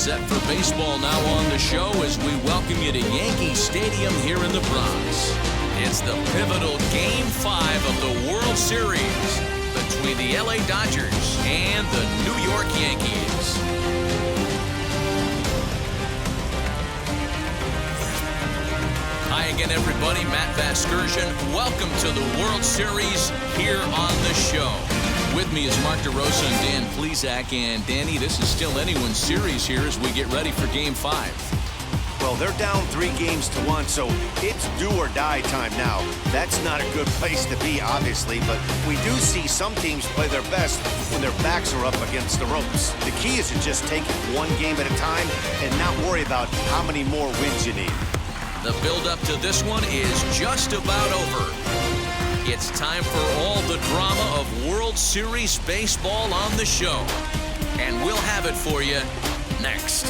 set for baseball now on the show as we welcome you to Yankee Stadium here in the Bronx. It's the pivotal Game 5 of the World Series between the LA Dodgers and the New York Yankees. Hi again, everybody. Matt Vasgersian. Welcome to the World Series here on the show. With me is Mark DeRosa and Dan Plesac. And Danny, this is still anyone's series here as we get ready for Game 5. Well, they're down 3-1, so it's do or die time now. That's not a good place to be, obviously, but we do see some teams play their best when their backs are up against the ropes. The key is to just take it one game at a time and not worry about how many more wins you need. The build-up to this one is just about over. It's time for all the drama of World Series baseball on the show. And we'll have it for you next.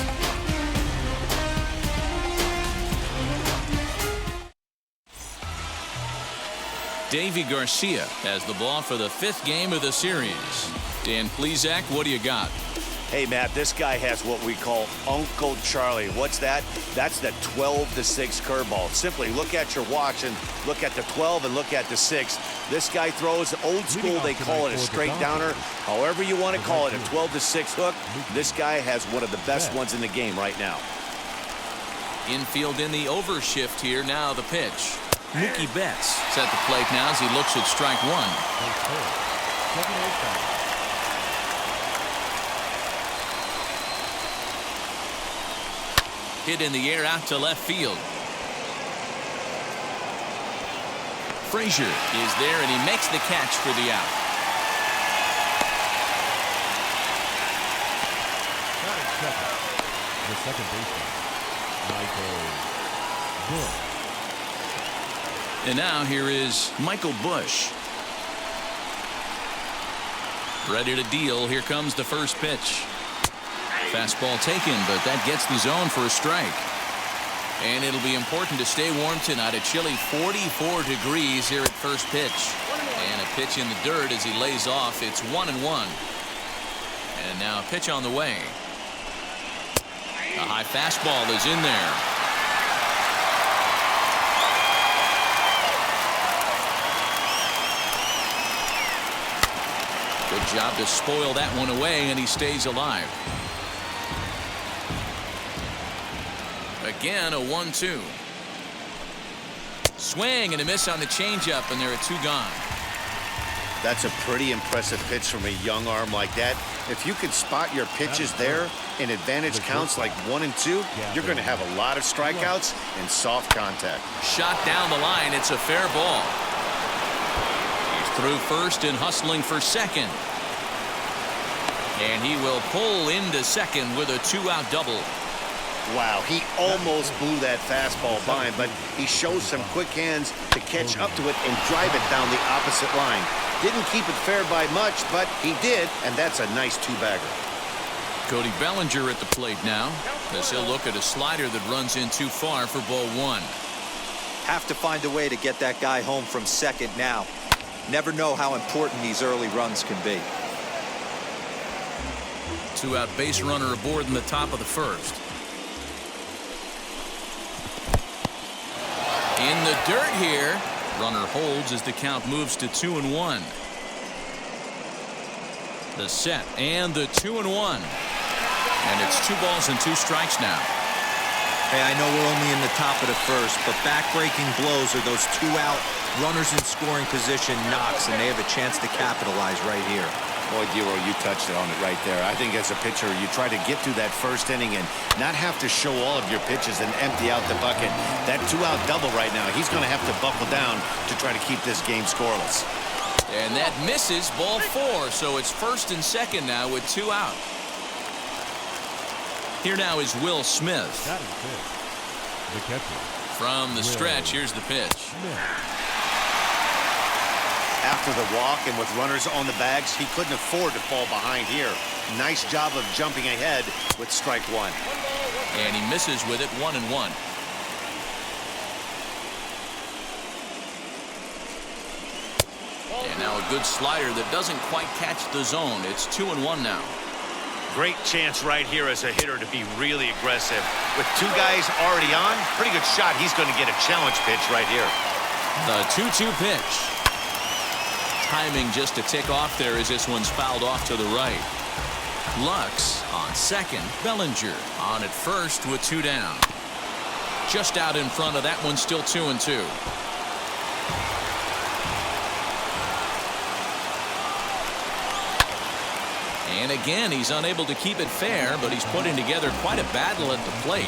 Davy Garcia has the ball for the 5th game of the series. Dan Plesac, what do you got? Hey, Matt, this guy has what we call Uncle Charlie. What's that? That's the 12-6 curveball. Simply look at your watch and look at the 12 and look at the 6. This guy throws old school. They call it a straight downer. However you want to call it, a 12-6 hook. This guy has one of the best ones in the game right now. Infield in the overshift here. Now the pitch. Mookie Betts is at the plate now as he looks at strike one. Hit in the air out to left field. Frazier is there and he makes the catch for the out. The second baseman, Michael Busch. And now here is Michael Busch. Ready to deal. Here comes the first pitch. Fastball taken, but that gets the zone for a strike. And it'll be important to stay warm tonight. A chilly 44 degrees here at first pitch. And a pitch in the dirt as he lays off. It's 1-1. And now a pitch on the way. A high fastball is in there. Good job to spoil that one away, and he stays alive. Again, a 1-2. Swing and a miss on the changeup, and there are 2 gone. That's a pretty impressive pitch from a young arm like that. If you can spot your pitches there in advantage counts like 1 and 2, you're going to have a lot of strikeouts and soft contact. Shot down the line. It's a fair ball. He's through first and hustling for second. And he will pull into second with a 2-out double. Wow, he almost blew that fastball by him, but he shows some quick hands to catch up to it and drive it down the opposite line. Didn't keep it fair by much, but he did, and that's a nice 2-bagger. Cody Bellinger at the plate now, as he'll look at a slider that runs in too far for ball 1. Have to find a way to get that guy home from second now. Never know how important these early runs can be. 2-out base runner aboard in the top of the first. In the dirt here. Runner holds as the count moves to 2-1. The set and the 2-1. And it's 2 balls and 2 strikes now. Hey, I know we're only in the top of the first, but back-breaking blows are those 2-out runners in scoring position knocks, and they have a chance to capitalize right here. Boy, Dero, you touched it on it right there. I think as a pitcher, you try to get through that first inning and not have to show all of your pitches and empty out the bucket. That 2-out double right now, he's going to have to buckle down to try to keep this game scoreless. And that misses, ball 4, so it's first and second now with 2 out. Here now is Will Smith. That is good. The catcher. From the stretch, here's the pitch. After the walk and with runners on the bags, he couldn't afford to fall behind here. Nice job of jumping ahead with strike 1. And he misses with it, 1-1. And now a good slider that doesn't quite catch the zone. It's 2-1 now. Great chance right here as a hitter to be really aggressive. With two guys already on, pretty good shot. He's going to get a challenge pitch right here. The 2-2 pitch. Timing just to tick off there as this one's fouled off to the right. Lux on second. Bellinger on at first with 2 down. Just out in front of that one, still 2-2. And again, he's unable to keep it fair, but he's putting together quite a battle at the plate.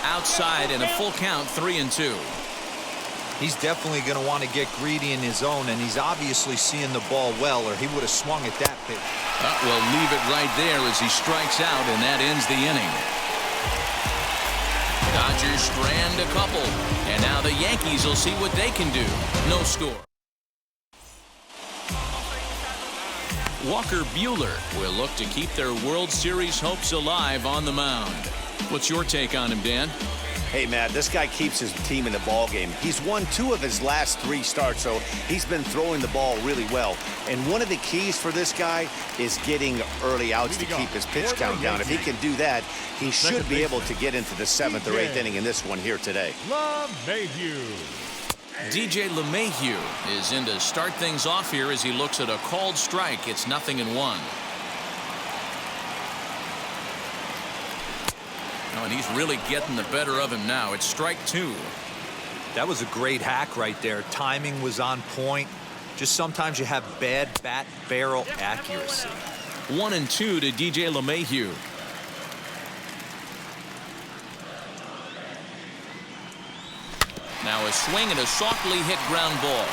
Outside in a full count, 3-2. He's definitely going to want to get greedy in his zone, and he's obviously seeing the ball well, or he would have swung at that pitch. We'll leave it right there as he strikes out, and that ends the inning. Dodgers strand a couple, and now the Yankees will see what they can do. No score. Walker Buehler will look to keep their World Series hopes alive on the mound. What's your take on him, Dan? Hey, Matt, this guy keeps his team in the ball game. He's won 2 of his last 3 starts, so he's been throwing the ball really well. And one of the keys for this guy is getting early outs to keep his pitch count down. If he can do that, he should be able to get into the 7th or 8th inning in this one here today. LeMahieu. DJ LeMahieu is in to start things off here as he looks at a called strike. It's 0-1. Oh, and he's really getting the better of him now. It's strike 2. That was a great hack right there. Timing was on point. Just sometimes you have bad bat barrel accuracy. 1-2 to DJ LeMahieu. Now a swing and a softly hit ground ball.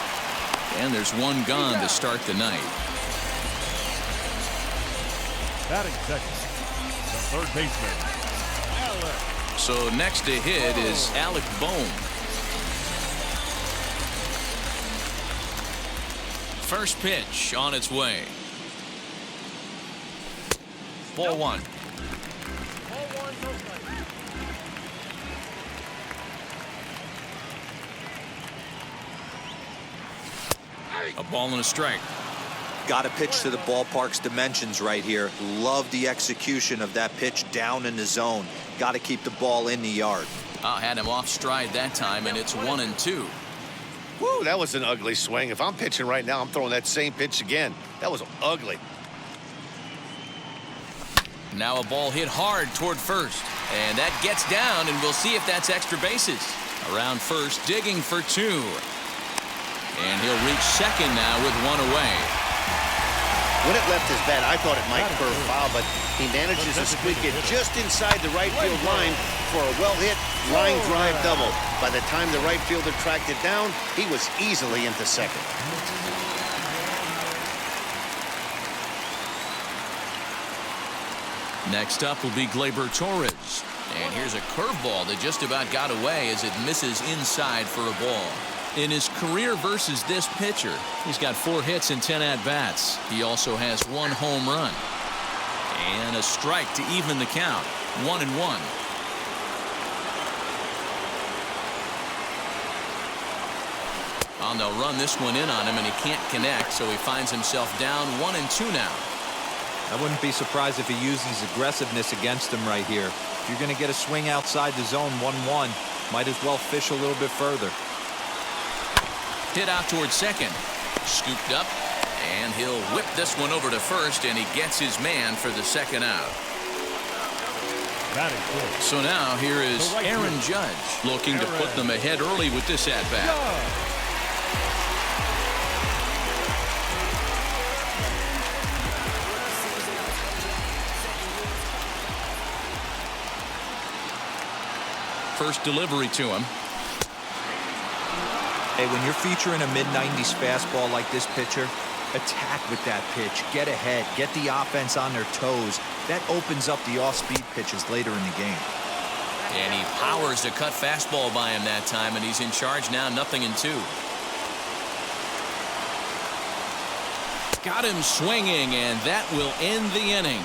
And there's one gone to start the night. Batting second, the third baseman. So next to hit is Alec Bohm. First pitch on its way. Ball 1. A ball and a strike. Got to pitch to the ballpark's dimensions right here. Love the execution of that pitch down in the zone. Got to keep the ball in the yard. Had him off stride that time, and it's 1-2. Woo, that was an ugly swing. If I'm pitching right now, I'm throwing that same pitch again. That was ugly. Now a ball hit hard toward first. And that gets down, and we'll see if that's extra bases. Around first, digging for 2. And he'll reach second now with 1 away. When it left his bat, I thought it might curve foul, but he manages to squeak it just inside the right field line for a well-hit line drive double. By the time the right fielder tracked it down, he was easily into second. Next up will be Gleyber Torres. And here's a curveball that just about got away as it misses inside for a ball. In his career versus this pitcher, he's got 4 hits and 10 at-bats. He also has 1 home run. And a strike to even the count. 1-1. They'll run this one in on him, and he can't connect, so he finds himself down 1-2 now. I wouldn't be surprised if he used his aggressiveness against him right here. If you're going to get a swing outside the zone 1-1, might as well fish a little bit further. Hit out towards second. Scooped up, and he'll whip this one over to first, and he gets his man for the second out. So now here is Aaron Judge looking to put them ahead early with this at-bat. First delivery to him. Hey, when you're featuring a mid-90s fastball like this pitcher, attack with that pitch. Get ahead. Get the offense on their toes. That opens up the off-speed pitches later in the game. And he powers a cut fastball by him that time, and he's in charge now, 0-2. Got him swinging, and that will end the inning.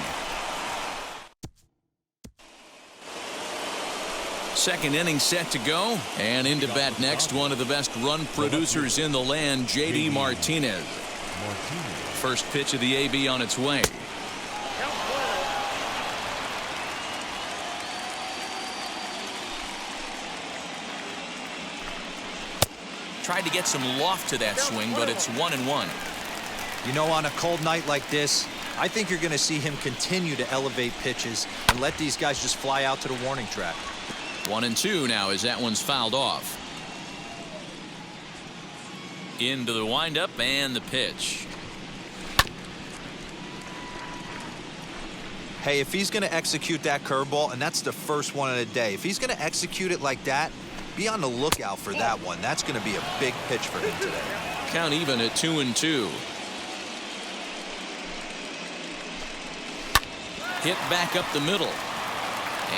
Second inning set to go, and into bat next, one of the best run producers in the land, J.D. Martinez. Martinez. First pitch of the AB on its way. Tried to get some loft to that swing, but it's 1-1. You know, on a cold night like this, I think you're going to see him continue to elevate pitches and let these guys just fly out to the warning track. 1-2 now as that one's fouled off. Into the windup and the pitch. Hey, if he's going to execute that curveball, and that's the first one of the day, if he's going to execute it like that, be on the lookout for that one. That's going to be a big pitch for him today. Count even at 2-2. Hit back up the middle.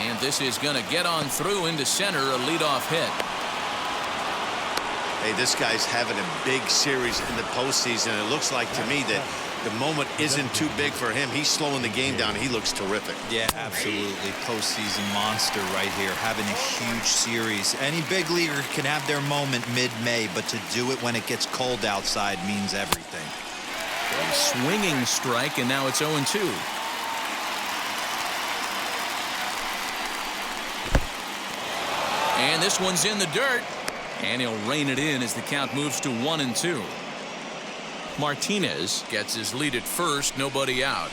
And this is going to get on through into center, a leadoff hit. Hey, this guy's having a big series in the postseason. It looks like to me that the moment isn't too big for him. He's slowing the game down. He looks terrific. Yeah, absolutely. Postseason monster right here, having a huge series. Any big leaguer can have their moment mid-May, but to do it when it gets cold outside means everything. A swinging strike, and now it's 0-2. And this one's in the dirt. And he'll rein it in as the count moves to 1-2. Martinez gets his lead at first, nobody out.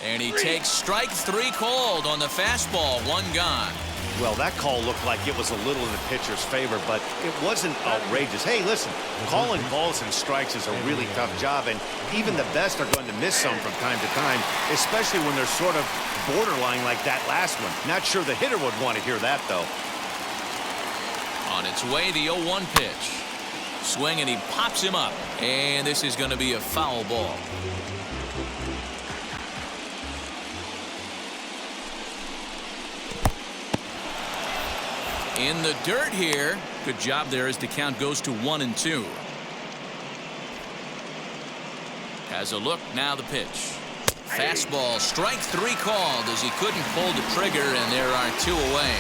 And he takes strike 3 called on the fastball, 1 gone. Well, that call looked like it was a little in the pitcher's favor, but it wasn't outrageous. Hey, listen, calling balls and strikes is a really tough job, and even the best are going to miss some from time to time, especially when they're sort of borderline like that last one. Not sure the hitter would want to hear that, though. On its way, the 0-1 pitch. Swing, and he pops him up. And this is going to be a foul ball. In the dirt here. Good job there as the count goes to 1-2. Has a look, now the pitch. Fastball, strike 3 called as he couldn't pull the trigger, and there are 2 away.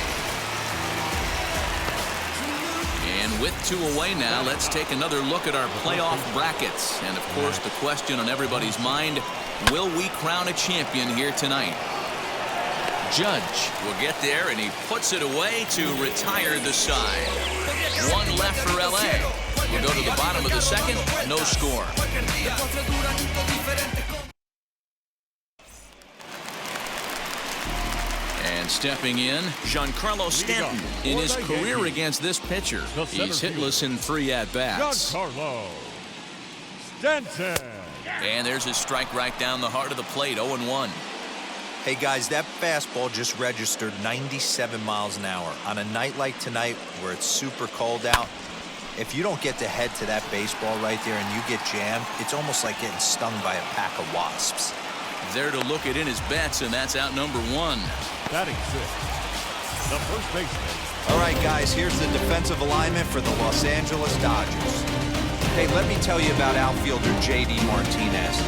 And with 2 away now, let's take another look at our playoff brackets. And, of course, the question on everybody's mind, will we crown a champion here tonight? Judge will get there, and he puts it away to retire the side. 1 left for L.A. We'll go to the bottom of the second, no score. And stepping in, Giancarlo Stanton. In his career against this pitcher, he's hitless in 3 at-bats. Giancarlo Stanton. And there's his strike right down the heart of the plate, 0-1. Hey, guys, that fastball just registered 97 miles an hour. On a night like tonight where it's super cold out, if you don't get to head to that baseball right there and you get jammed, it's almost like getting stung by a pack of wasps. There to look it in his bets, and that's out number 1. Batting 6th, the first baseman. All right, guys, here's the defensive alignment for the Los Angeles Dodgers. Hey, let me tell you about outfielder J.D. Martinez.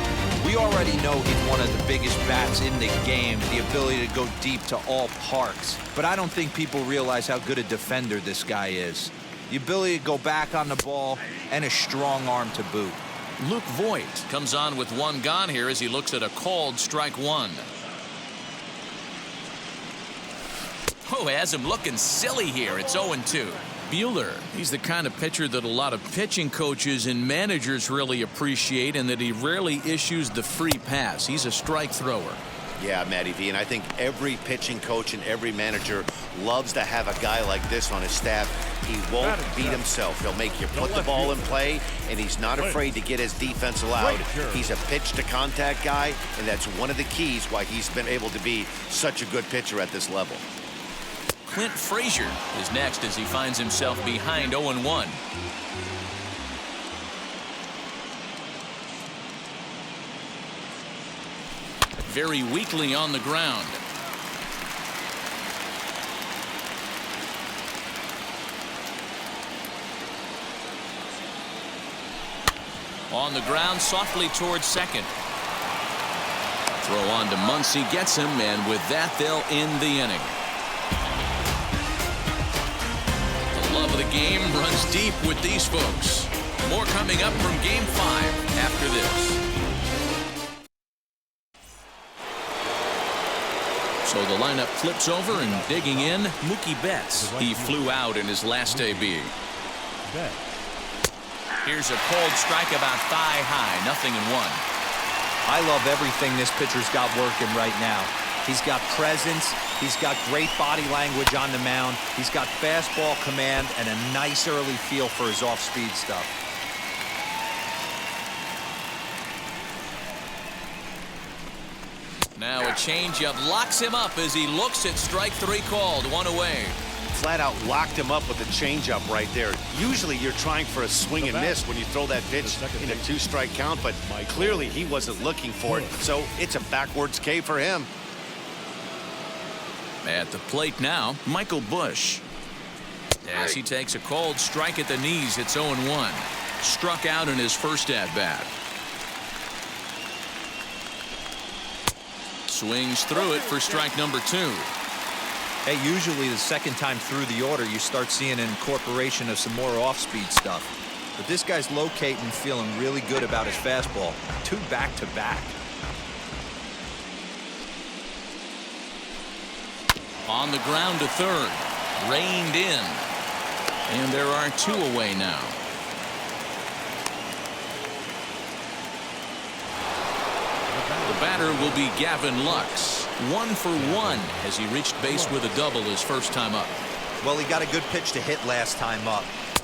We already know he's one of the biggest bats in the game, the ability to go deep to all parks. But I don't think people realize how good a defender this guy is. The ability to go back on the ball and a strong arm to boot. Luke Voigt comes on with 1 gone here as he looks at a called strike 1. Oh, has him looking silly here. It's 0-2. Buehler, he's the kind of pitcher that a lot of pitching coaches and managers really appreciate, and that he rarely issues the free pass. He's a strike thrower. Yeah, Matty V, and I think every pitching coach and every manager loves to have a guy like this on his staff. He won't beat himself. He'll make you put the ball in play, and he's not afraid to get his defense allowed. He's a pitch-to-contact guy, and that's one of the keys why he's been able to be such a good pitcher at this level. Clint Frazier is next as he finds himself behind 0-1. Very weakly on the ground. On the ground, softly towards second. Throw on to Muncy, gets him, and with that, they'll end the inning. The love of the game runs deep with these folks. More coming up from Game 5 after this. So the lineup flips over and digging in, Mookie Betts. He flew out in his last AB. Here's a cold strike about thigh high, 0-1. I love everything this pitcher's got working right now. He's got presence. He's got great body language on the mound. He's got fastball command and a nice early feel for his off-speed stuff. Now a changeup locks him up as he looks at strike 3 called. 1 away. Flat out locked him up with the changeup right there. Usually you're trying for a swing and miss when you throw that pitch in a 2-strike count, but clearly he wasn't looking for it, so it's a backwards K for him. At the plate now, Michael Busch. As he takes a cold strike at the knees, it's 0-1. Struck out in his first at-bat. Swings through it for strike number 2. Hey, usually the second time through the order, you start seeing an incorporation of some more off-speed stuff. But this guy's locating and feeling really good about his fastball. 2 back-to-back. On the ground to third. Reined in. And there are 2 away now. The batter will be Gavin Lux. 1 for 1 as he reached base with a double his first time up. Well, he got a good pitch to hit last time up.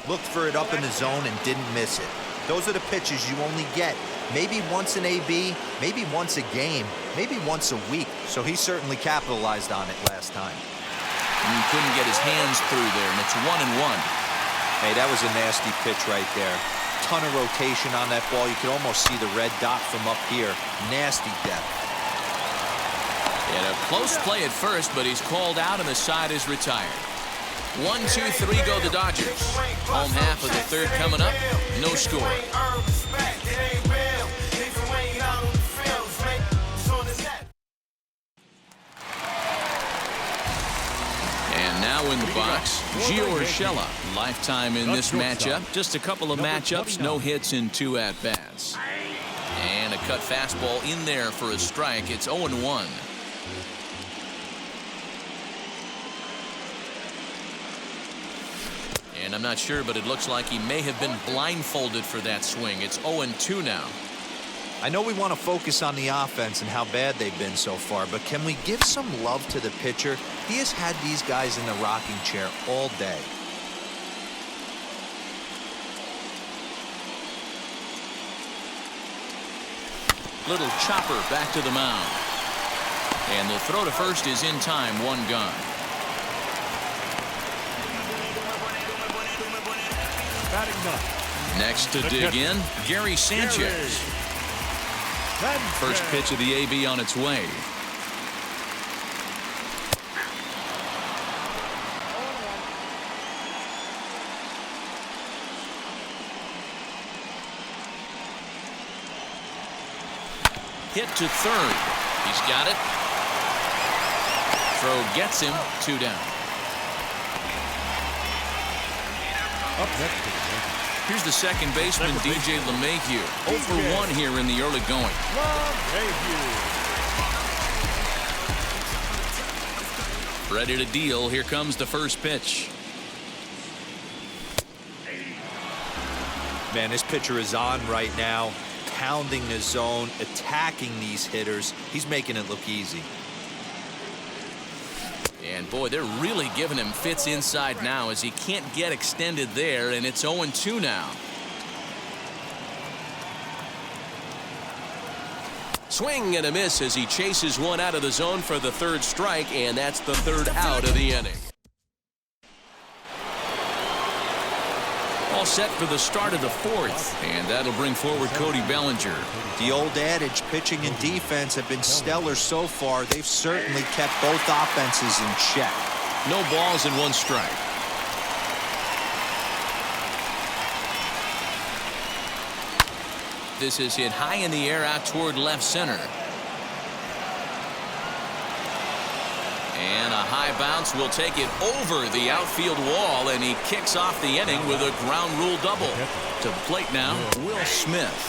Looked for it up in the zone and didn't miss it. Those are the pitches you only get maybe once an AB, maybe once a game, maybe once a week. So he certainly capitalized on it last time. And he couldn't get his hands through there, and it's 1-1. Hey, that was a nasty pitch right there. Ton of rotation on that ball. You could almost see the red dot from up here. Nasty depth. And a close play at first, but he's called out and the side is retired. 1, 2, 3 go the Dodgers. Home half of the third coming up. No score. And now in the box, Gio Urshela. Lifetime in this matchup. Just a couple of matchups, no hits in 2 at-bats. And a cut fastball in there for a strike. It's 0-1. And I'm not sure, but it looks like he may have been blindfolded for that swing. It's 0-2 now. I know we want to focus on the offense and how bad they've been so far, but can we give some love to the pitcher? He has had these guys in the rocking chair all day. Little chopper back to the mound. And the throw to first is in time. 1 gone. Next to dig in, Gary Sanchez. First pitch of the AB on its way. Hit to third. He's got it. Throw gets him. 2 down. Up next. Here's the second baseman, DJ LeMahieu. 0 for 1 here in the early going. Ready to deal. Here comes the first pitch. Man, this pitcher is on right now, pounding the zone, attacking these hitters. He's making it look easy. And boy, they're really giving him fits inside now as he can't get extended there, and it's 0-2 now. Swing and a miss as he chases one out of the zone for the 3rd strike, and that's the 3rd out of the inning. All set for the start of the 4th, and that'll bring forward Cody Bellinger. The old adage, pitching and defense have been stellar so far. They've certainly kept both offenses in check. No balls and 1 strike. This is hit high in the air out toward left center. And a high bounce will take it over the outfield wall, and he kicks off the inning with a ground rule double. To the plate now, Will Smith,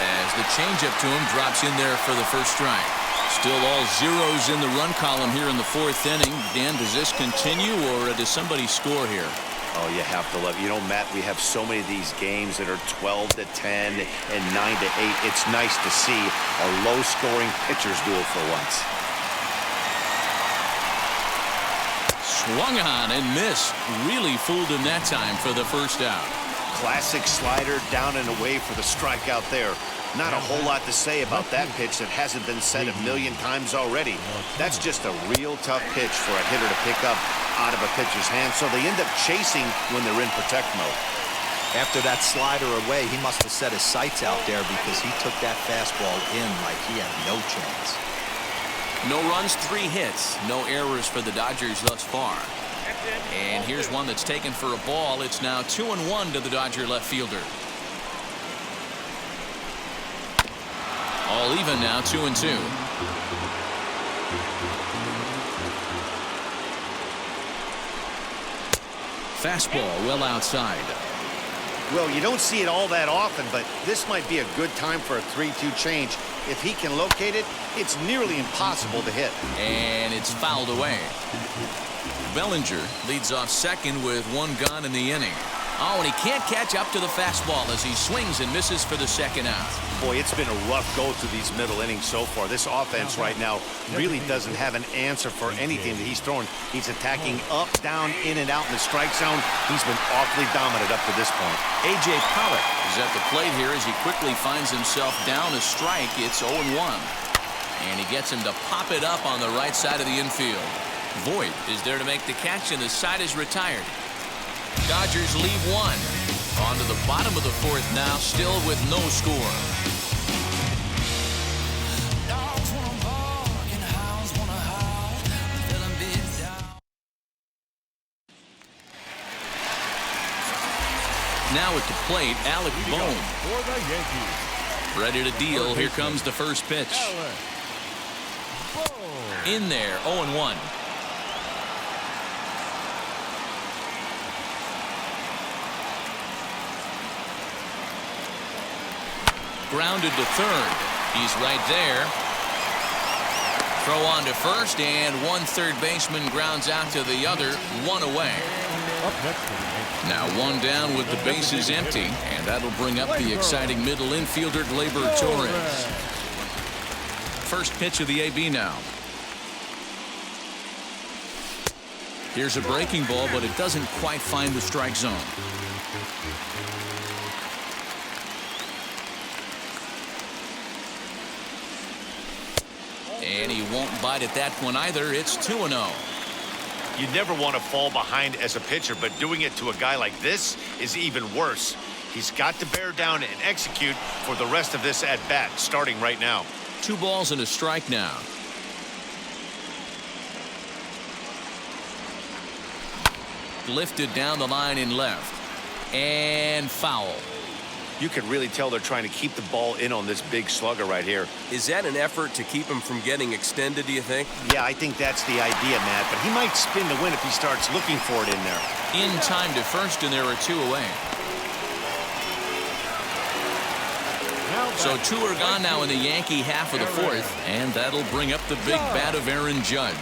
as the changeup to him drops in there for the first strike. Still all zeros in the run column here in the fourth inning. Dan, does this continue, or does somebody score here? Oh, you have to love it. You know, Matt, we have so many of these games that are 12-10 and 9-8. It's nice to see a low-scoring pitcher's duel for once. Swung on and missed. Really fooled him that time for the first out. Classic slider down and away for the strikeout there. Not a whole lot to say about that pitch that hasn't been said a million times already. That's just a real tough pitch for a hitter to pick up out of a pitcher's hand, so they end up chasing when they're in protect mode. After that slider away, he must have set his sights out there because he took that fastball in like he had no chance. No runs, 3 hits. No errors for the Dodgers thus far. And here's one that's taken for a ball. It's now 2-1 to the Dodger left fielder. All even now, 2-2. Fastball well outside. Well, you don't see it all that often, but this might be a good time for a 3-2 change. If he can locate it, it's nearly impossible to hit. And it's fouled away. Bellinger leads off second with 1 gone in the inning. Oh, and he can't catch up to the fastball as he swings and misses for the second out. Boy, it's been a rough go through these middle innings so far. This offense right now really doesn't have an answer for anything that he's throwing. He's attacking up, down, in, and out in the strike zone. He's been awfully dominant up to this point. A.J. Pollock is at the plate here as he quickly finds himself down a strike. It's 0-1. And he gets him to pop it up on the right side of the infield. Voit is there to make the catch, and the side is retired. Dodgers leave 1. On to the bottom of the fourth now, still with no score. Now at the plate, Alec Bohm. For the Yankees. Ready to deal. Here comes the first pitch. In there, 0-1. Grounded to third. He's right there. Throw on to first, and 1 third baseman grounds out to the other, 1 away. Up next for the Yankees. Now 1 down with the bases empty, and that'll bring up the exciting middle infielder Gleyber Torres. First pitch of the AB now. Here's a breaking ball, but it doesn't quite find the strike zone. And he won't bite at that one either. It's 2-0. You never want to fall behind as a pitcher, but doing it to a guy like this is even worse. He's got to bear down and execute for the rest of this at-bat, starting right now. 2 balls and a strike now. Lifted down the line in left. And foul. You can really tell they're trying to keep the ball in on this big slugger right here. Is that an effort to keep him from getting extended, do you think? Yeah, I think that's the idea, Matt, but he might spin the win if he starts looking for it in there. In time to first, and there are 2 away. So 2 are gone now in the Yankee half of the fourth, and that'll bring up the big bat of Aaron Judge.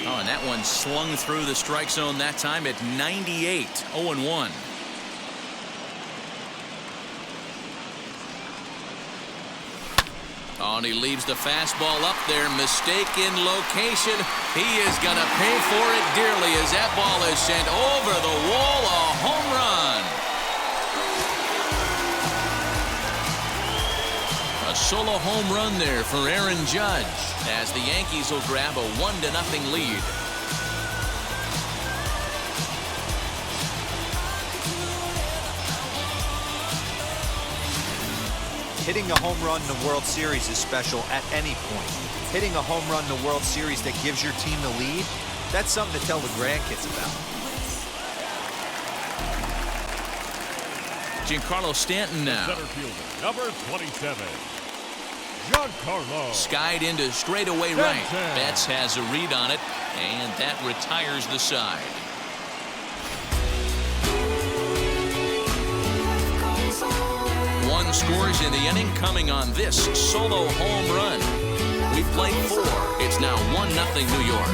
Oh, and that one slung through the strike zone that time at 98, 0-1. Oh, and he leaves the fastball up there. Mistaken location. He is going to pay for it dearly as that ball is sent over the wall. A home run. A solo home run there for Aaron Judge as the Yankees will grab a 1-0 lead. Hitting a home run in the World Series is special at any point. Hitting a home run in the World Series that gives your team the lead, that's something to tell the grandkids about. Giancarlo Stanton now. Center fielder, number 27. Giancarlo. Skied into straightaway right. Betts has a read on it, and that retires the side. One scores in the inning coming on this solo home run. We've played 4. It's now 1-0 New York.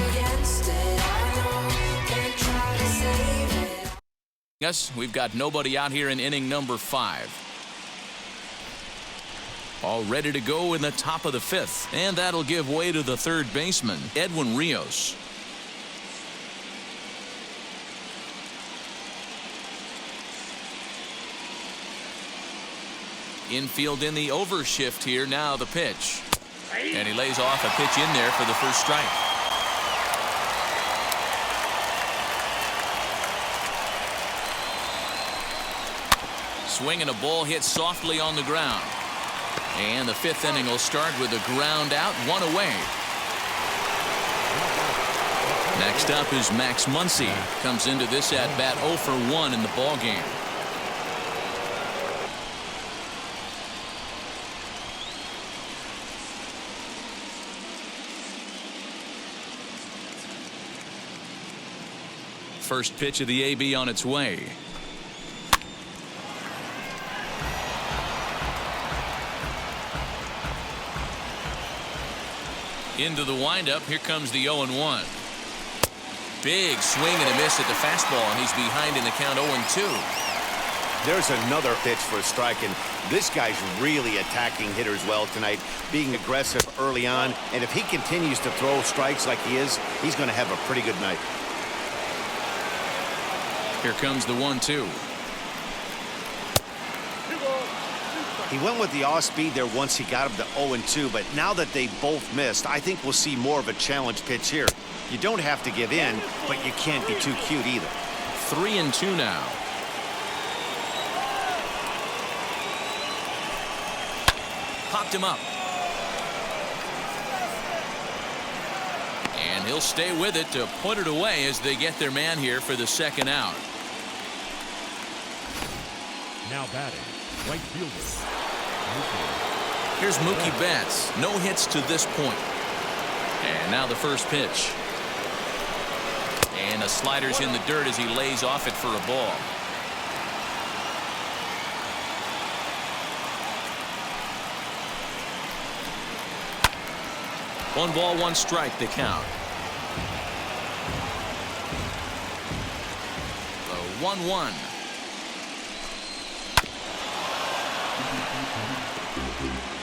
Yes, we've got nobody out here in inning number 5. All ready to go in the top of the 5th. And that'll give way to the third baseman, Edwin Rios. Infield in the overshift here. Now the pitch. And he lays off a pitch in there for the first strike. Swing and a ball hit softly on the ground. And the 5th inning will start with a ground out, 1 away. Next up is Max Muncy. Comes into this at bat 0 for 1 in the ball game. First pitch of the AB on its way. Into the windup. Here comes the 0-1. Big swing and a miss at the fastball, and he's behind in the count 0-2. There's another pitch for a strike, and this guy's really attacking hitters well tonight, being aggressive early on. And if he continues to throw strikes like he is, he's going to have a pretty good night. Here comes the 1-2. He went with the off speed there once he got him to 0-2, but now that they both missed, I think we'll see more of a challenge pitch here. You don't have to give in, but you can't be too cute either. 3-2 now. Popped him up. And he'll stay with it to put it away as they get their man here for the second out. Now batting, right fielder. Here's Mookie Betts. No hits to this point. And now the first pitch. And the slider's in the dirt as he lays off it for a ball. One ball, one strike to count. The 1-1.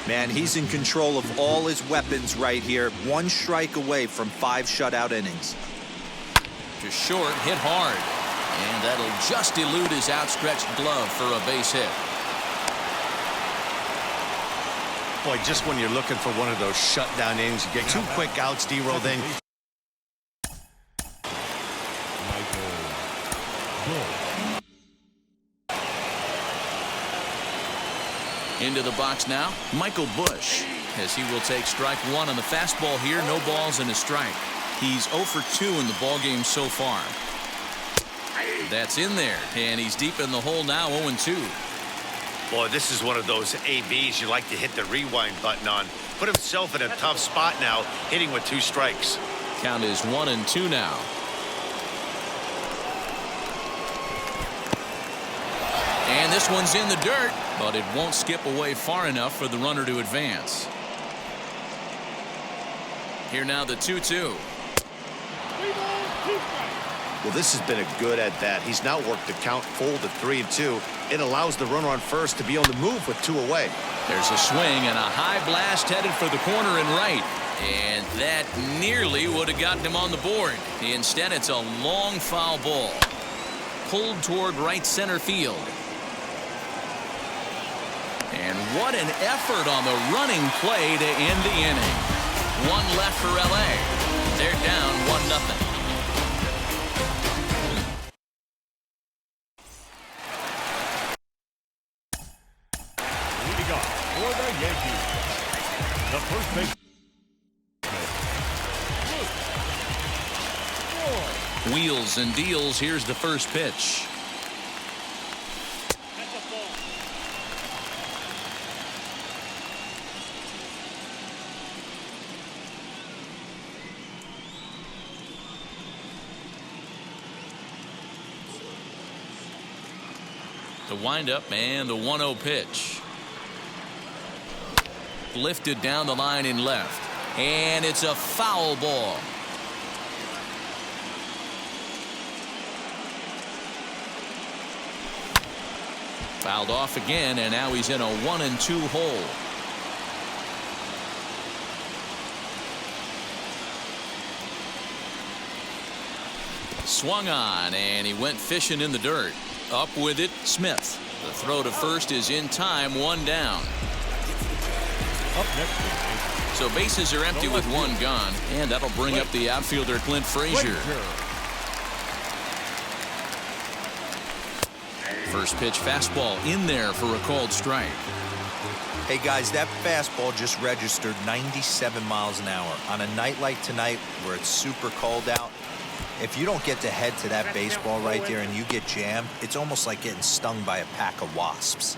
Man, he's in control of all his weapons right here. 1 strike away from 5 shutout innings. Just short, hit hard. And that'll just elude his outstretched glove for a base hit. Boy, just when you're looking for one of those shutdown innings, you get 2 quick outs, D-Roll, then into the box now, Michael Bush, as he will take strike 1 on the fastball here. No balls and a strike. He's 0 for 2 in the ball game so far. That's in there, and he's deep in the hole now, 0-2. boy, this is one of those ABs you like to hit the rewind button on. Put himself in a tough spot now, hitting with 2 strikes. Count is 1-2 now. And this one's in the dirt, but it won't skip away far enough for the runner to advance. Here now the 2-2. Well, this has been a good at bat. He's now worked the count full to 3-2. It allows the runner on first to be on the move with 2 away. There's a swing and a high blast headed for the corner and right. And that nearly would have gotten him on the board. Instead, it's a long foul ball. Pulled toward right center field. And what an effort on the running play to end the inning. 1 left for LA. They're down 1-0. Leading off for the Yankees, the first base. Wheels and deals. Here's the first pitch. The windup and the 1-0 pitch. Lifted down the line in left. And it's a foul ball. Fouled off again, and now he's in a 1-2 hole. Swung on, and he went fishing in the dirt. Up with it, Smith. The throw to first is in time, 1 down. Up next, so bases are empty with 1 gone, and that'll bring up the outfielder Clint Frazier. First pitch fastball in there for a called strike. Hey guys, that fastball just registered 97 miles an hour. On a night like tonight where it's super cold out, if you don't get to head to that baseball right there and you get jammed, it's almost like getting stung by a pack of wasps.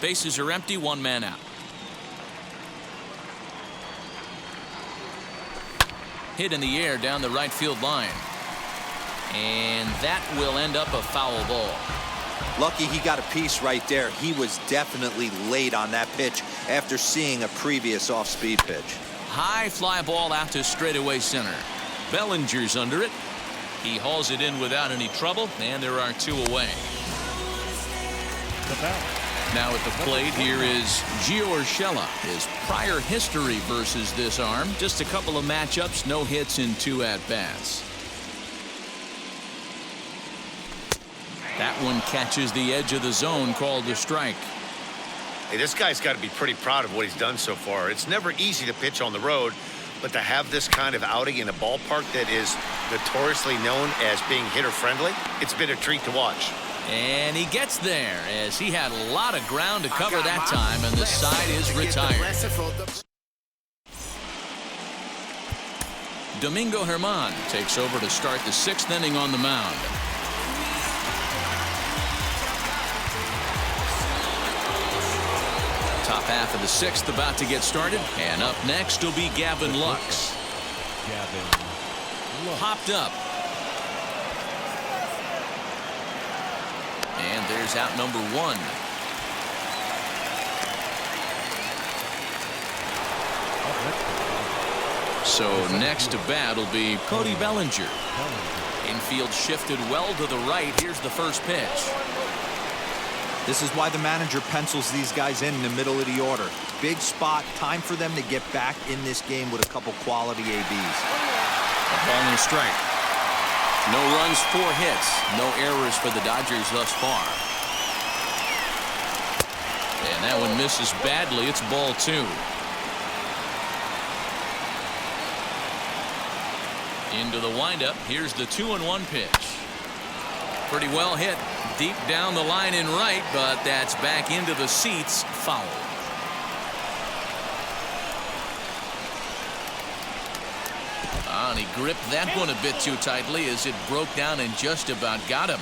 Bases are empty, 1 man out. Hit in the air down the right field line. And that will end up a foul ball. Lucky he got a piece right there. He was definitely late on that pitch after seeing a previous off-speed pitch. High fly ball out to straightaway center. Bellinger's under it. He hauls it in without any trouble, and there are 2 away. Now at the plate here is Gio Urshela. His prior history versus this arm, just a couple of matchups, no hits in 2 at-bats. That one catches the edge of the zone, called a strike. Hey, this guy's got to be pretty proud of what he's done so far. It's never easy to pitch on the road, but to have this kind of outing in a ballpark that is notoriously known as being hitter-friendly, it's been a treat to watch. And he gets there as he had a lot of ground to cover that time, and the side is retired. Domingo Germán takes over to start the 6th inning on the mound. Top half of the 6th about to get started, and up next will be Gavin Lux. Popped up. And there's out number 1. So next to bat will be Cody Bellinger. Infield shifted well to the right. Here's the first pitch. This is why the manager pencils these guys in the middle of the order. Big spot, time for them to get back in this game with a couple quality ABs. A ball and a strike. No runs, 4 hits, no errors for the Dodgers thus far. And that one misses badly. It's ball 2. Into the windup. Here's the 2-1 pitch. Pretty well hit deep down the line in right, but that's back into the seats. Foul. And he gripped that one a bit too tightly as it broke down and just about got him.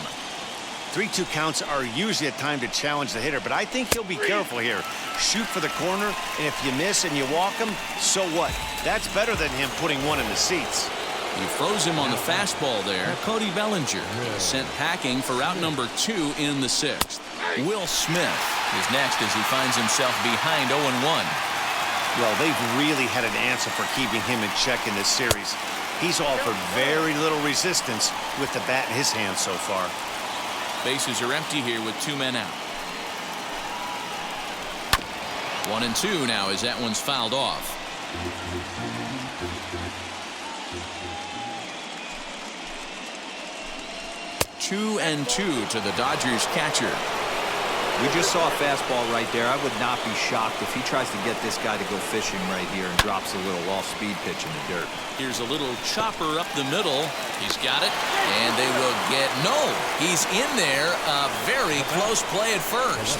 3-2 counts are usually a time to challenge the hitter, but I think he'll be careful here. Shoot for the corner, and if you miss and you walk him, so what? That's better than him putting one in the seats. He froze him on the fastball there. Cody Bellinger sent packing for out number 2 in the 6th. Will Smith is next as he finds himself behind 0-1. Well, they've really had an answer for keeping him in check in this series. He's offered very little resistance with the bat in his hand so far. Bases are empty here with 2 men out. 1-2 now as that one's fouled off. 2-2 to the Dodgers catcher. We just saw a fastball right there. I would not be shocked if he tries to get this guy to go fishing right here and drops a little off-speed pitch in the dirt. Here's a little chopper up the middle. He's got it, and they will get no. He's in there. A very close play at first.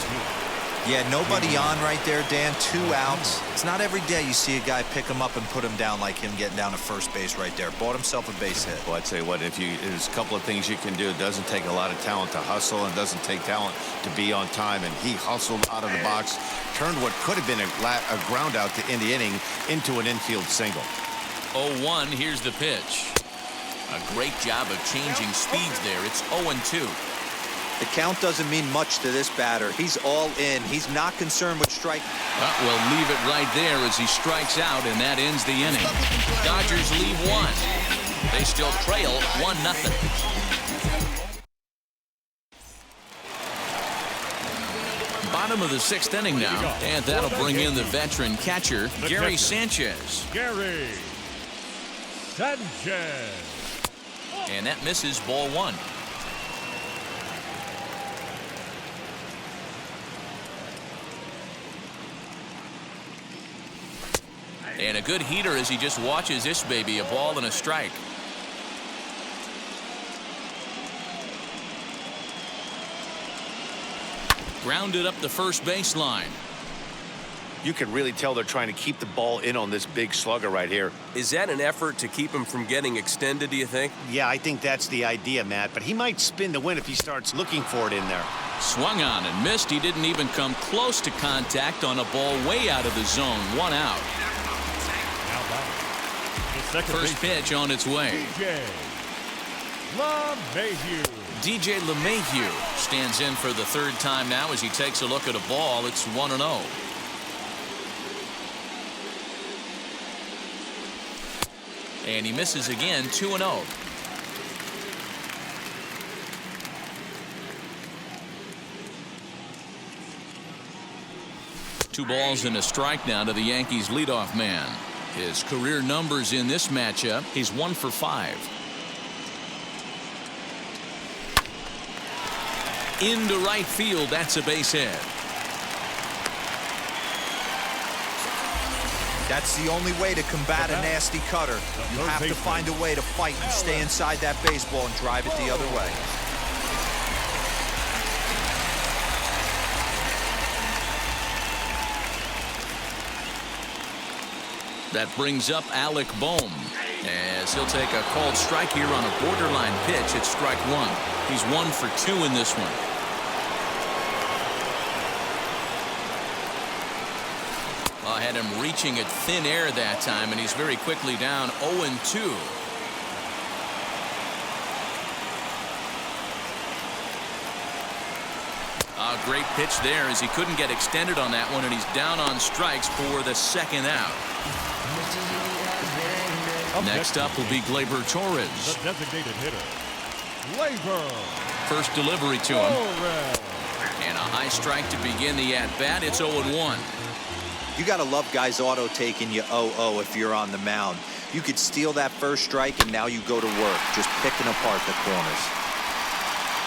Yeah, nobody on right there, Dan. 2 outs. It's not every day you see a guy pick him up and put him down like him getting down to first base right there. Bought himself a base hit. Well, I'd say what, there's a couple of things you can do. It doesn't take a lot of talent to hustle, and doesn't take talent to be on time. And he hustled out of the box, turned what could have been a ground out to end the inning into an infield single. 0-1, here's the pitch. A great job of changing speeds there. It's 0-2. The count doesn't mean much to this batter. He's all in. He's not concerned with strike. Well, leave it right there as he strikes out, and that ends the inning. Dodgers leave one. They still trail 1-0. Bottom of the 6th inning now, and that'll bring in the veteran catcher, Gary Sanchez. Gary Sanchez. And that misses, ball 1. And a good heater as he just watches this baby, a ball and a strike. Grounded up the first baseline. You can really tell they're trying to keep the ball in on this big slugger right here. Is that an effort to keep him from getting extended, do you think? Yeah, I think that's the idea, Matt, but he might spin to win if he starts looking for it in there. Swung on and missed. He didn't even come close to contact on a ball way out of the zone. 1 out. First pitch on its way. DJ LeMahieu stands in for the 3rd time now as he takes a look at a ball. It's 1-0. And he misses again, 2-0. Two balls and a strike now to the Yankees leadoff man. His career numbers in this matchup, he's 1 for 5. Into right field, that's a base hit. That's the only way to combat a nasty cutter. You have to find a way to fight and stay inside that baseball and drive it the other way. That brings up Alec Bohm as he'll take a called strike here on a borderline pitch at strike 1. He's 1 for 2 in this one. I had him reaching at thin air that time, and he's very quickly down 0-2. A great pitch there as he couldn't get extended on that one, and he's down on strikes for the 2nd out. Next up will be Gleyber Torres. The designated hitter, Gleyber. First delivery to him. And a high strike to begin the at-bat. It's 0-1. You got to love guys auto taking you 0-0 if you're on the mound. You could steal that first strike, and now you go to work, just picking apart the corners.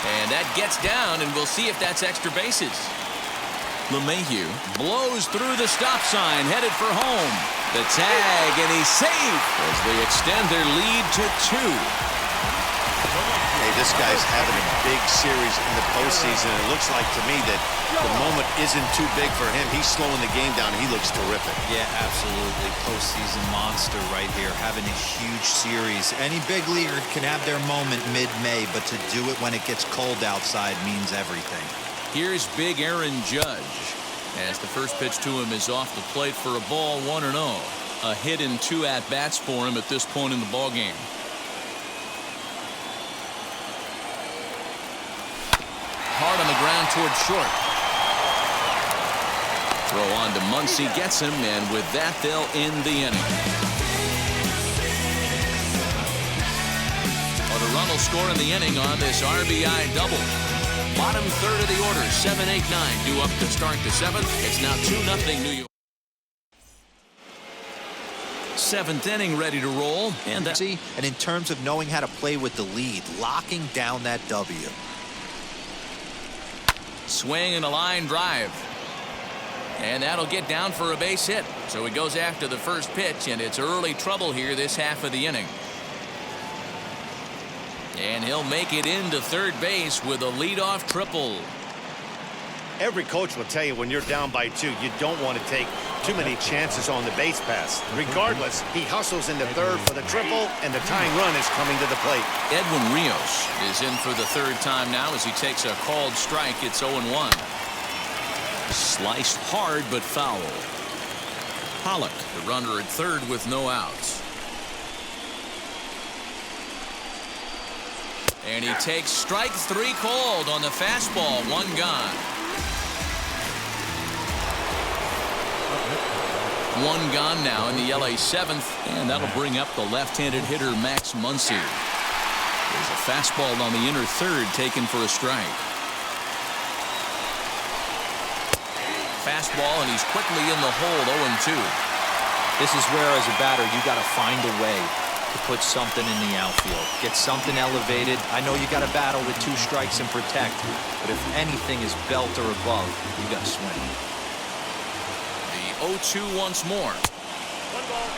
And that gets down, and we'll see if that's extra bases. LeMahieu blows through the stop sign, headed for home. The tag, and he's safe as they extend their lead to 2. Hey, this guy's having a big series in the postseason. It looks like to me that the moment isn't too big for him. He's slowing the game down. He looks terrific. Yeah, absolutely. Postseason monster right here, having a huge series. Any big leaguer can have their moment mid-May, but to do it when it gets cold outside means everything. Here's big Aaron Judge as the first pitch to him is off the plate for a ball, 1-0. A hit in 2 at-bats for him at this point in the ballgame. Hard on the ground towards short. Throw on to Muncy, gets him, and with that they'll end the inning. Well, the run will score in the inning on this RBI double. Bottom 3rd of the order, 7-8-9 due up to start the 7th. It's now 2-0 New York. 7th inning ready to roll. And in terms of knowing how to play with the lead, locking down that W. Swing and a line drive. And that'll get down for a base hit. So he goes after the first pitch, and it's early trouble here this half of the inning. And he'll make it into third base with a leadoff triple. Every coach will tell you when you're down by 2, you don't want to take too many chances on the base pass. Regardless, he hustles into third for the triple, and the tying run is coming to the plate. Edwin Rios is in for the 3rd time now as he takes a called strike. It's 0-1. Sliced hard but foul. Pollock, the runner at 3rd with no outs. And he takes strike 3 called on the fastball. 1 gone. 1 gone now in the LA 7th, and that'll bring up the left-handed hitter Max Muncy. There's a fastball on the inner third taken for a strike. Fastball, and he's quickly in the hole. 0-2. This is where, as a batter, you got to find a way to put something in the outfield. Get something elevated. I know you got to battle with 2 strikes and protect, but if anything is belt or above, you got to swing. The 0-2 once more. 1 ball,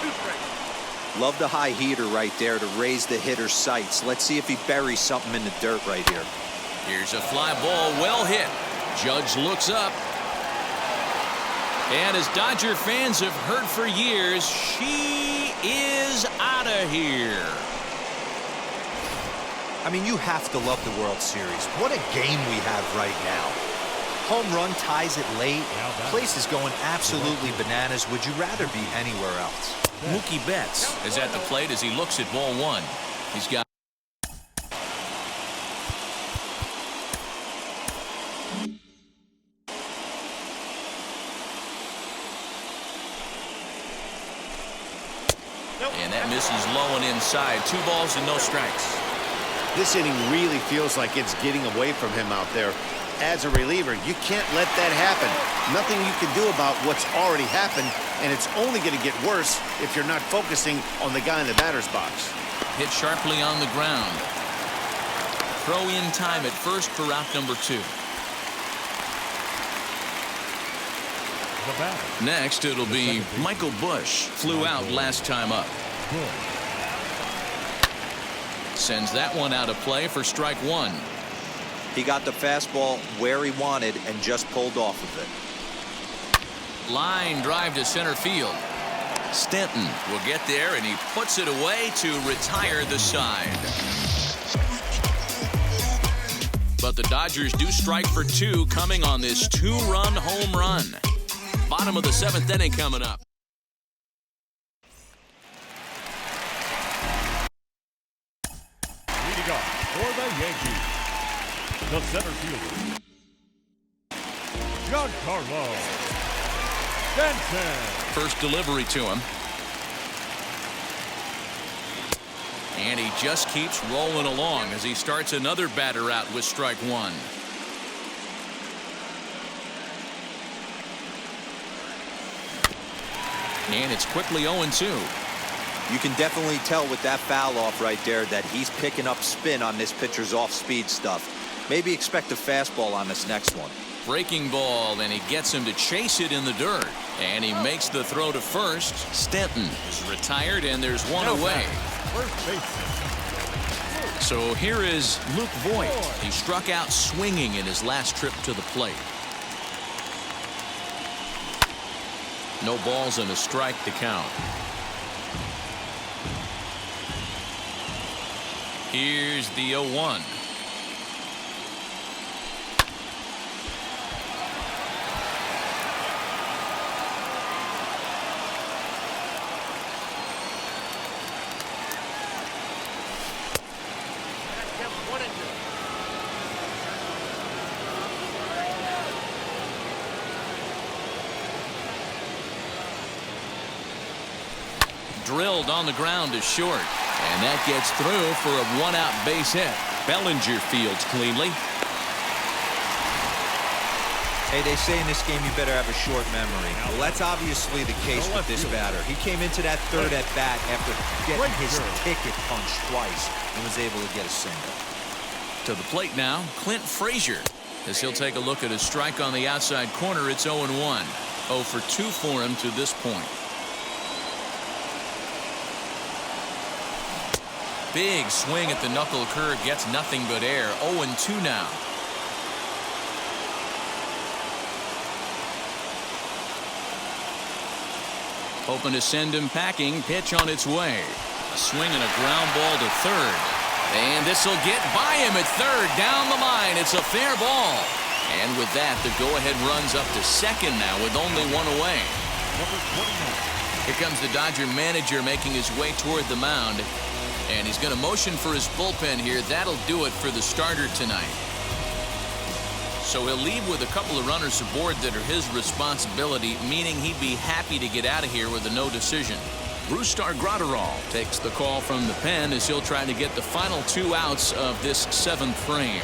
2 strikes. Love the high heater right there to raise the hitter's sights. Let's see if he buries something in the dirt right here. Here's a fly ball, well hit. Judge looks up. And as Dodger fans have heard for years, she is out of here. I mean, you have to love the World Series. What a game we have right now. Home run ties it late. Place is going absolutely bananas. Would you rather be anywhere else? Mookie Betts is at the plate as he looks at ball 1. He's got and that misses low and inside. 2 balls and no strikes. This inning really feels like it's getting away from him out there. As a reliever, you can't let that happen. Nothing you can do about what's already happened, and it's only going to get worse if you're not focusing on the guy in the batter's box. Hit sharply on the ground. Throw in time at first for out number 2. The batter. Next, it'll be Michael Busch. Flew out last time up. Sends that one out of play for strike 1. He got the fastball where he wanted and just pulled off of it. Line drive to center field. Stanton will get there, and he puts it away to retire the side. But the Dodgers do strike for 2 coming on this 2-run home run. Bottom of the 7th inning coming up. Leading off for the Yankees, the center fielder, Giancarlo Stanton. First delivery to him. And he just keeps rolling along as he starts another batter out with strike 1. And it's quickly 0-2. You can definitely tell with that foul off right there that he's picking up spin on this pitcher's off-speed stuff. Maybe expect a fastball on this next one. Breaking ball, and he gets him to chase it in the dirt. And he makes the throw to first. Stanton is retired, and there's one away. First baseman. So here is Luke Voigt. He struck out swinging in his last trip to the plate. No balls and a strike to count. Here's the 0-1. Drilled on the ground to short. And that gets through for a 1-out base hit. Bellinger fields cleanly. Hey, they say in this game you better have a short memory. Well, that's obviously the case with this batter. He came into that third at bat after getting his ticket punched twice and was able to get a single. To the plate now, Clint Frazier. As he'll take a look at his strike on the outside corner, it's 0-1. 0 for 2 for him to this point. Big swing at the knuckle curve, gets nothing but air. 0-2 now. Hoping to send him packing. Pitch on its way. A swing and a ground ball to third. And this will get by him at third. Down the line. It's a fair ball. And with that, the go-ahead runs up to second now with only 1 away. Number 29. Here comes the Dodger manager making his way toward the mound. And he's going to motion for his bullpen here. That'll do it for the starter tonight. So he'll leave with a couple of runners aboard that are his responsibility, meaning he'd be happy to get out of here with a no decision. Brustar Graterol takes the call from the pen as he'll try to get the final 2 outs of this 7th frame.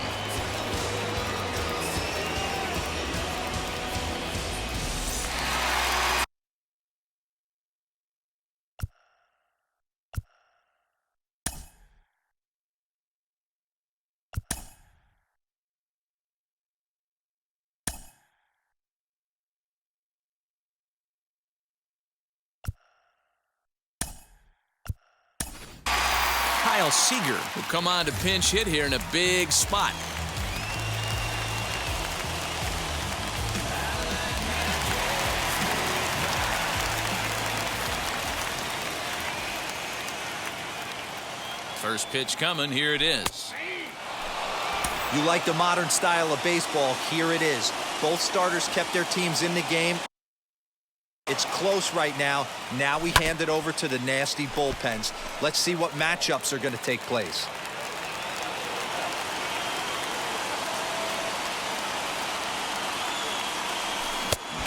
Kyle Seager will come on to pinch hit here in a big spot. First pitch coming. Here it is. You like the modern style of baseball. Here it is. Both starters kept their teams in the game. It's close right now. Now we hand it over to the nasty bullpens. Let's see what matchups are going to take place.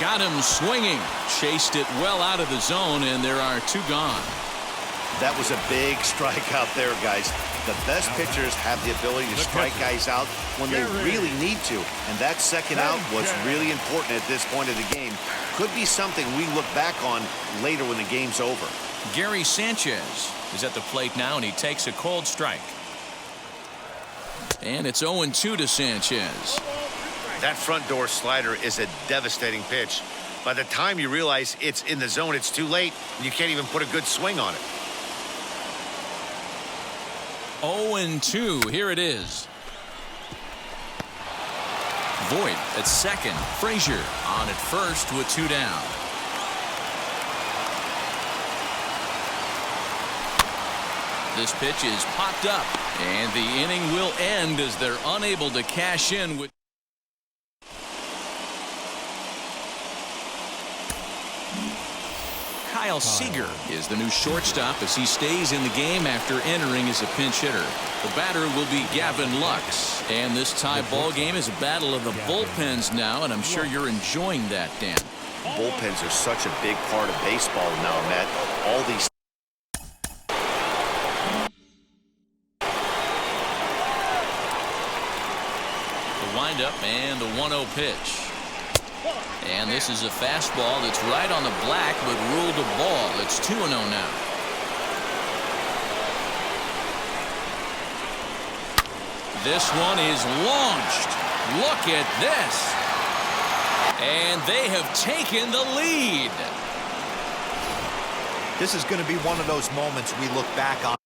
Got him swinging. Chased it well out of the zone, and there are 2 gone. That was a big strikeout there, guys. The best pitchers have the ability to strike guys out when they really need to. And that second out was really important at this point of the game. Could be something we look back on later when the game's over. Gary Sanchez is at the plate now, and he takes a cold strike. And it's 0-2 to Sanchez. That front door slider is a devastating pitch. By the time you realize it's in the zone, it's too late. You can't even put a good swing on it. 0-2. Here it is. Voit at second. Frazier on at first with 2 down. This pitch is popped up, and the inning will end as they're unable to cash in with. Kyle Seager is the new shortstop as he stays in the game after entering as a pinch hitter. The batter will be Gavin Lux. And this tie ball game is a battle of the bullpens now, and I'm sure you're enjoying that, Dan. Bullpens are such a big part of baseball now, Matt. All these. The windup and the 1-0 pitch. And this is a fastball that's right on the black, but ruled a ball. It's 2-0 now. This one is launched. Look at this. And they have taken the lead. This is going to be one of those moments we look back on.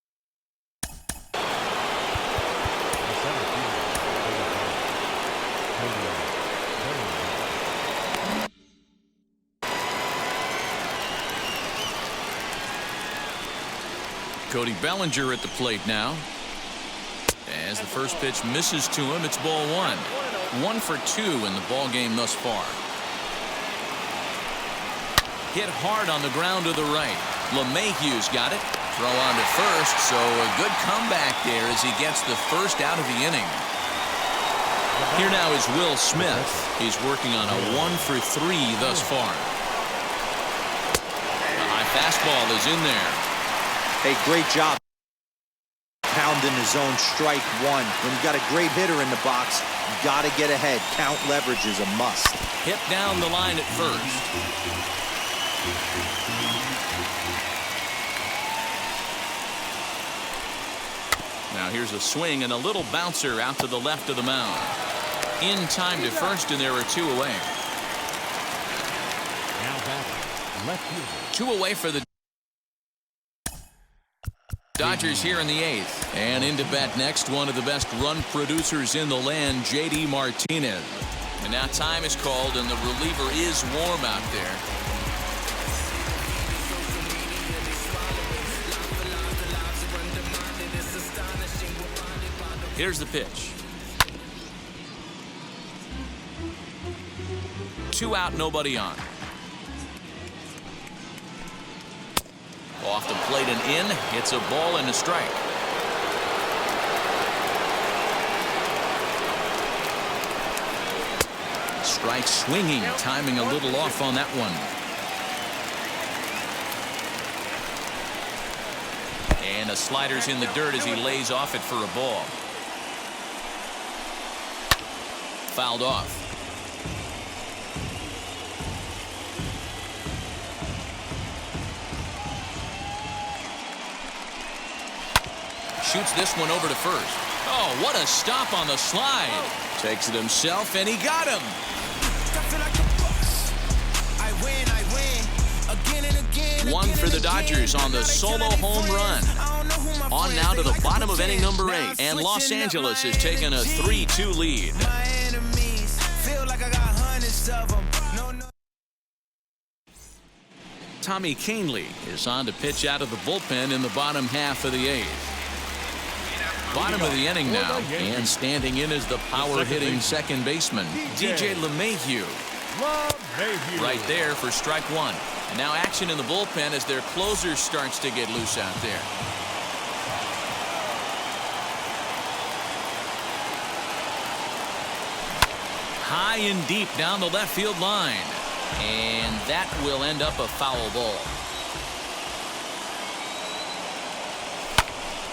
Cody Bellinger at the plate now. As the first pitch misses to him, it's ball 1. 1 for 2 in the ball game thus far. Hit hard on the ground to the right. LeMahieu's got it. Throw on to first, so a good comeback there as he gets the first out of the inning. Here now is Will Smith. He's working on a 1 for 3 thus far. The high fastball is in there. Hey, great job pounding the zone. Strike 1. When you got a great hitter in the box, you got to get ahead. Count leverage is a must. Hit down the line at first. Now here's a swing and a little bouncer out to the left of the mound. In time to first, and there are 2 away. Now batting, left fielder. 2 away for the Dodgers here in the 8th. And into bat next, one of the best run producers in the land, J.D. Martinez. And now time is called, and the reliever is warm out there. Here's the pitch. 2 out, nobody on. Off the plate and in. It's a ball and a strike. Strike swinging, timing a little off on that one. And a slider's in the dirt as he lays off it for a ball. Fouled off. Shoots this one over to first. Oh, what a stop on the slide. Takes it himself, and he got him. One for the Dodgers on the solo home run. On now to the bottom of inning number 8. And Los Angeles has taken a 3-2 lead. Tommy Kahnle is on to pitch out of the bullpen in the bottom half of the 8th. Bottom of the inning now, and standing in is the power-hitting second baseman, DJ LeMahieu. Right there for strike 1. And now action in the bullpen as their closer starts to get loose out there. High and deep down the left field line. And that will end up a foul ball.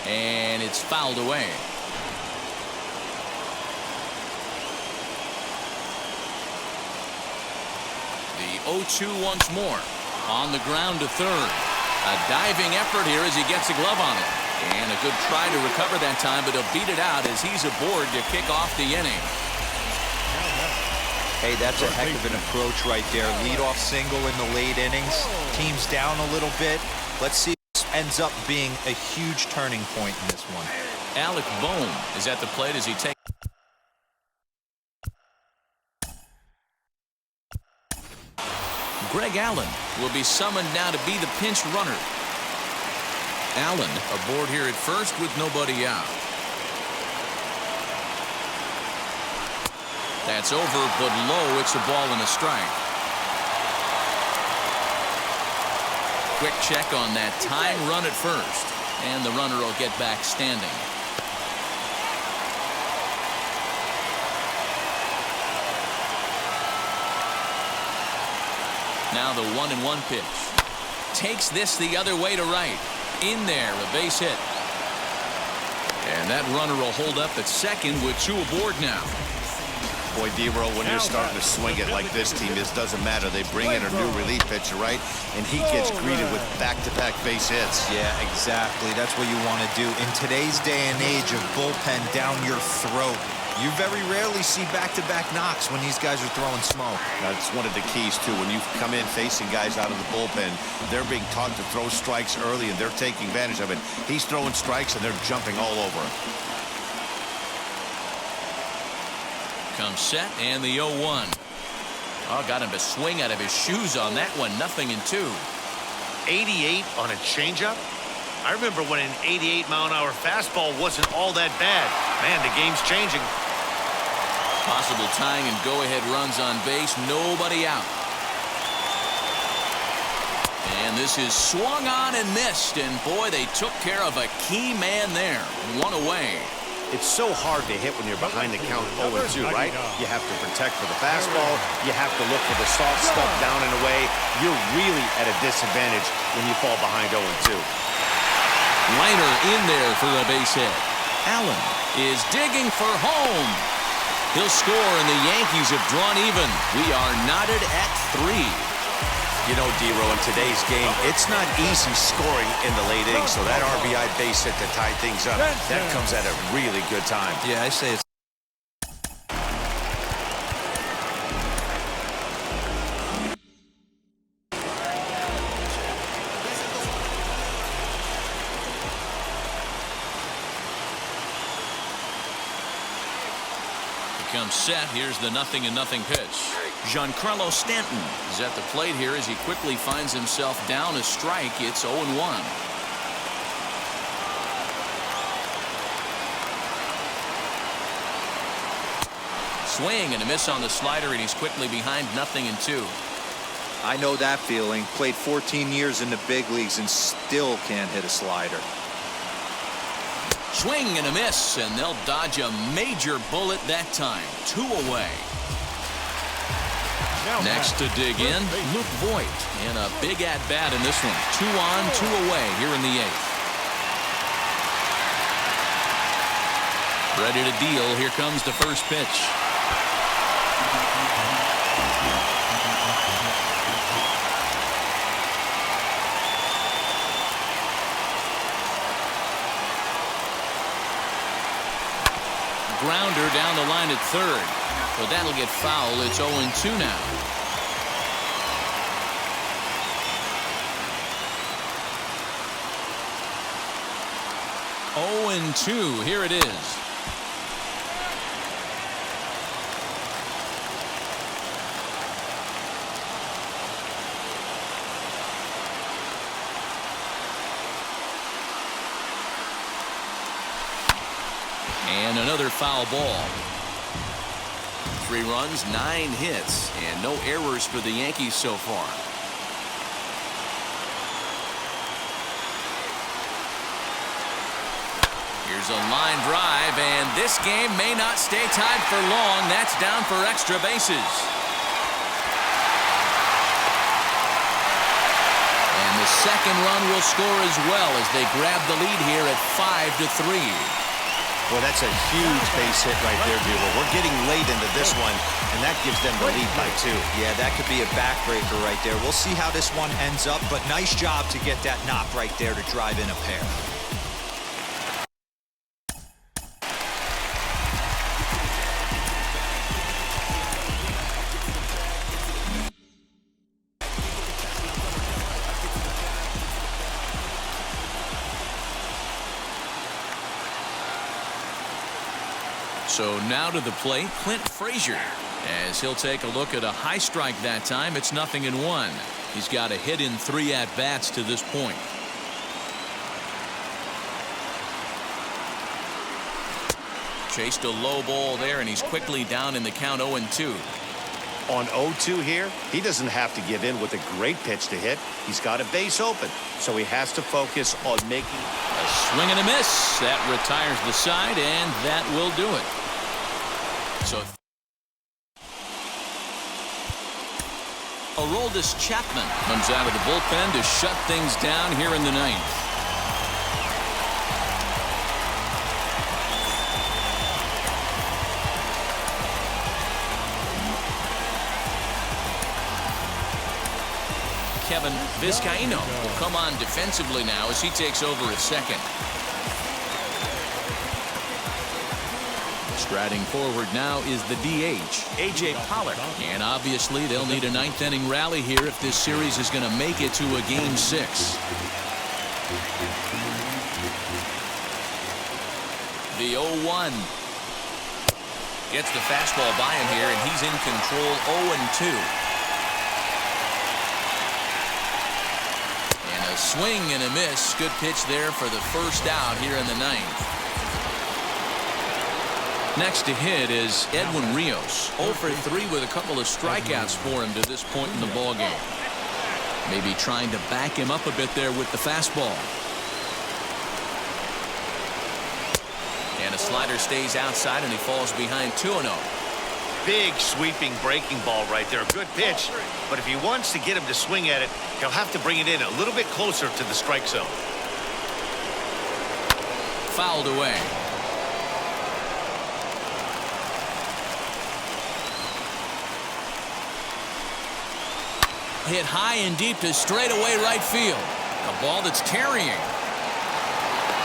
And it's fouled away. The 0-2 once more. On the ground to third. A diving effort here as he gets a glove on it. And a good try to recover that time, but he'll beat it out as he's aboard to kick off the inning. Hey, that's a heck of an approach right there. Leadoff single in the late innings. Team's down a little bit. Let's see if this ends up being a huge turning point in this one. Alec Bohm is at the plate as he takes. Greg Allen will be summoned now to be the pinch runner. Allen aboard here at first with nobody out. That's over, but low. It's a ball and a strike. Quick check on that time run at first, and the runner will get back standing. Now the 1-1 pitch. Takes this the other way to right. In there, a base hit. And that runner will hold up at second with 2 aboard now. Boy, D-Roll, when you're starting to swing it like this team is, doesn't matter. They bring in a new relief pitcher, right? And he gets greeted with back-to-back base hits. Yeah, exactly. That's what you want to do. In today's day and age of bullpen down your throat, you very rarely see back-to-back knocks when these guys are throwing smoke. That's one of the keys, too. When you come in facing guys out of the bullpen, they're being taught to throw strikes early, and they're taking advantage of it. He's throwing strikes, and they're jumping all over him. Comes set, and the 0-1. Oh, got him to swing out of his shoes on that one. 0-2. 88 on a changeup? I remember when an 88-mile-an-hour fastball wasn't all that bad. Man, the game's changing. Possible tying and go-ahead runs on base. Nobody out. And this is swung on and missed. And, boy, they took care of a key man there. 1 away. It's so hard to hit when you're behind the count 0-2, right? You have to protect for the fastball. You have to look for the soft stuff down and away. You're really at a disadvantage when you fall behind 0-2. Liner in there for a base hit. Allen is digging for home. He'll score, and the Yankees have drawn even. We are knotted at 3. You know, D-Roll, in today's game, it's not easy scoring in the late innings, so that RBI base hit to tie things up, that comes at a really good time. Yeah, I say it's Comes set. Here's the 0-0 pitch. Giancarlo Stanton is at the plate here as he quickly finds himself down a strike. It's 0-1. Swing and a miss on the slider, and he's quickly behind 0-2. I know that feeling. Played 14 years in the big leagues and still can't hit a slider. Swing and a miss, and they'll dodge a major bullet that time. 2 away. Next to dig in, Luke Voigt. And a big at-bat in this one. 2 on, 2 away here in the 8th. Ready to deal. Here comes the first pitch. Grounder down the line at third. But that'll get foul. It's 0-2 now. Oh, and 2. Here it is. And another foul ball. 3 runs, 9 hits, and no errors for the Yankees so far. Here's a line drive, and this game may not stay tied for long. That's down for extra bases. And the second run will score as well as they grab the lead here at 5-3. Well, that's a huge base hit right there, Bueller. We're getting late into this one, and that gives them the lead by 2. Yeah, that could be a backbreaker right there. We'll see how this one ends up, but nice job to get that knock right there to drive in a pair. So now to the plate, Clint Frazier, as he'll take a look at a high strike that time. It's 0-1. He's got a hit in 3 at-bats to this point. Chased a low ball there, and he's quickly down in the count. 0-2. On 0-2 here, he doesn't have to give in with a great pitch to hit. He's got a base open, so he has to focus on making a swing and a miss. That retires the side, and that will do it. So Aroldis Chapman comes out of the bullpen to shut things down here in the 9th. Kevin Vizcaíno will come on defensively now as he takes over at second. Striding forward now is the DH, A.J. Pollock. And obviously they'll need a 9th inning rally here if this series is going to make it to a Game 6. The 0-1. Gets the fastball by him here, and he's in control. 0-2. A swing and a miss. Good pitch there for the first out here in the 9th. Next to hit is Edwin Rios. 0 for 3 with a couple of strikeouts for him to this point in the ballgame. Maybe trying to back him up a bit there with the fastball. And a slider stays outside, and he falls behind 2-0. big sweeping breaking ball right there. Good pitch, but if he wants to get him to swing at it, he'll have to bring it in a little bit closer to the strike zone. Fouled away. Hit high and deep to straightaway right field. A ball that's carrying.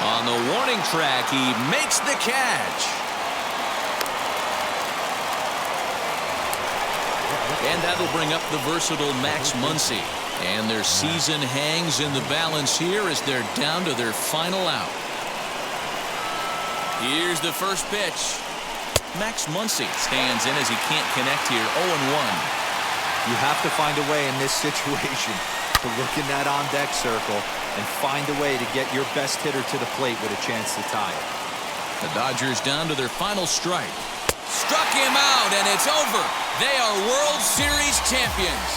On the warning track, he makes the catch. And that'll bring up the versatile Max Muncy. And their season hangs in the balance here as they're down to their final out. Here's the first pitch. Max Muncy stands in as he can't connect here. 0-1. You have to find a way in this situation to look in that on-deck circle and find a way to get your best hitter to the plate with a chance to tie it. The Dodgers down to their final strike. Struck him out, and it's over. They are World Series champions.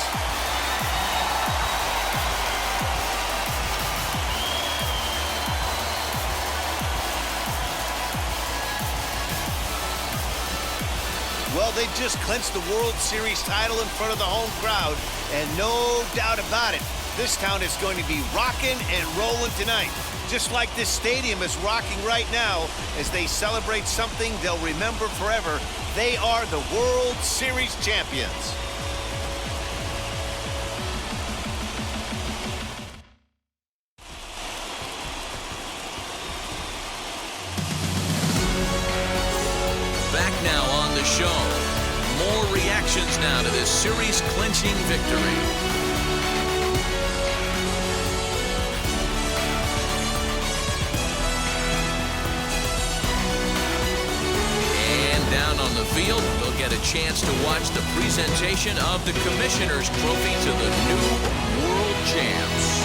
Well, they just clinched the World Series title in front of the home crowd, and no doubt about it, this town is going to be rocking and rolling tonight. Just like this stadium is rocking right now as they celebrate something they'll remember forever. They are the World Series champions. Back now on the show. More reactions now to this series-clinching victory. And down on the field, they'll get a chance to watch the presentation of the Commissioner's Trophy to the new World Champs.